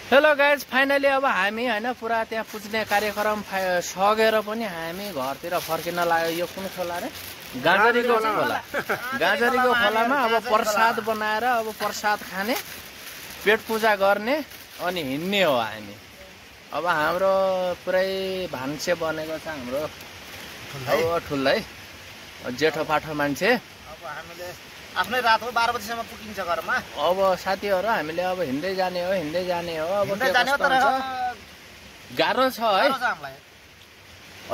Hello guys, finally अब हामी हैन पुरा त्यहाँ पुज्ने कार्यक्रम सकेर पनि हामी घरतिर फर्किन लाग्यो। यो कुन खोला रे? गाजरीको खोला। गाजरीको खोलामा अब प्रसाद बनाएर अब प्रसाद खाने, पेट पूजा गर्ने अनि हिँड्ने हो हामी। अब हाम्रो पुरै भान्से बनेको छ हाम्रो अब ठुलै जेठो पाठो मान्छे। अब हामीले आफ्नै रात हो 12 बजेसम्म पुगिन्छ घरमा। अब साथीहरु हामीले अब हिँड्दै जाने हो अब हिँड्दै जाने हो, तर गाह्रो छ है।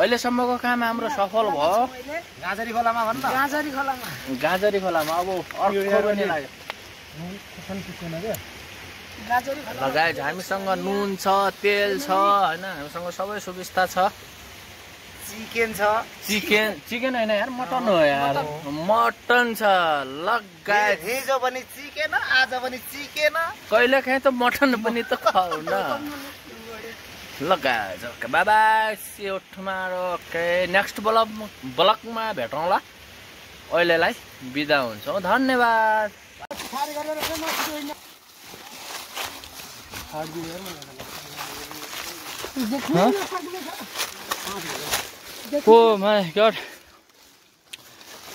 अहिलेसम्मको काम हाम्रो सफल भयो। गाजरी खोलामा भन्न गाजरी खोलामा अब अर्को पनि लाग्यो। लगायत हामीसँग नुन छ, तेल छ हैन, हामीसँग सबै सुविस्ता छ। चिकन छ, चिकन हैन यार, मटन हो यार। मटन छ लगायत। हिजो पनि चिकन, आज पनि चिकन, कहिलेकाहीँ त मटन पनि त खाऊ न। लगायत okay, bye bye, see you tomorrow. Okay, next ब्लगमा भेटौँला। अहिलेलाई बिदा हुन्छौँ, धन्यवाद। ओ माय गॉड,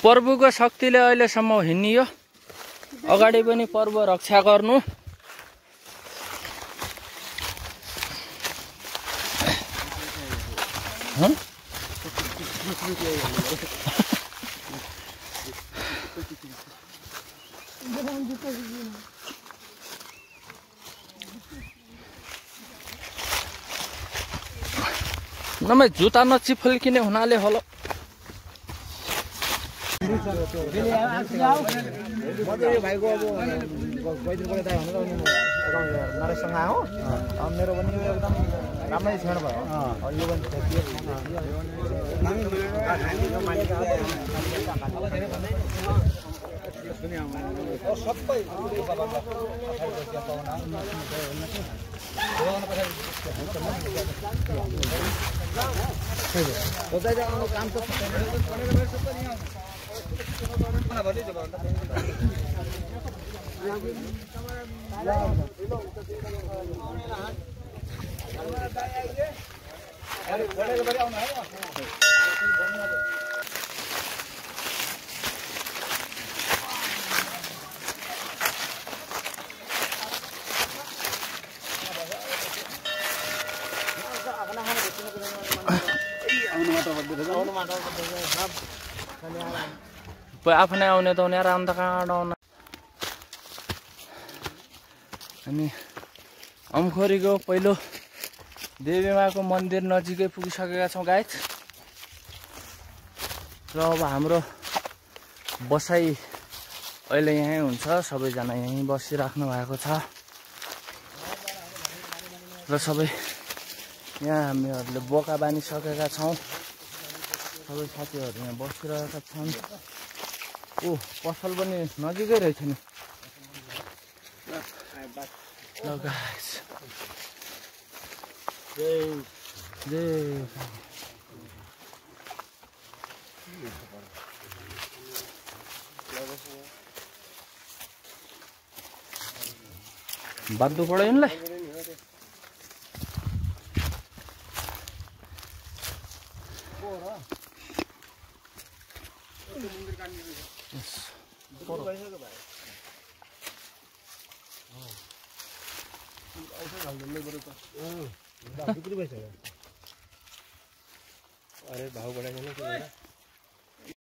प्रभुको शक्तिले अहिलेसम्म हिँडियो। अगाडि पनि प्रभु रक्षा गर्नु। नमै जुत्ता नचिफल्किने हुनाले होला। भाइको अब नरेशसँग आयो, मेरो पनि एकदम राम्रै क्षण भयो। यो पनि सबै काम त आफ्नै आउने त उनीहरू अन्त कहाँ आउन। हामी अमखोरीको पहिलो देवीमाको मन्दिर नजिकै पुगिसकेका छौँ गाइज। र अब हाम्रो बसाइ अहिले यहीँ हुन्छ, सबैजना यहीँ बसिराख्नु भएको छ। र सबै यहाँ हामीहरूले बोका बानिसकेका छौँ। सबै साथीहरू यहाँ बसिरहेका छन्। ओ, पसल पनि नजिकै रहेछ नि। ल गाइस, बाध्नु पऱ्यो यिनलाई। अरे भाउ बढाइदिनु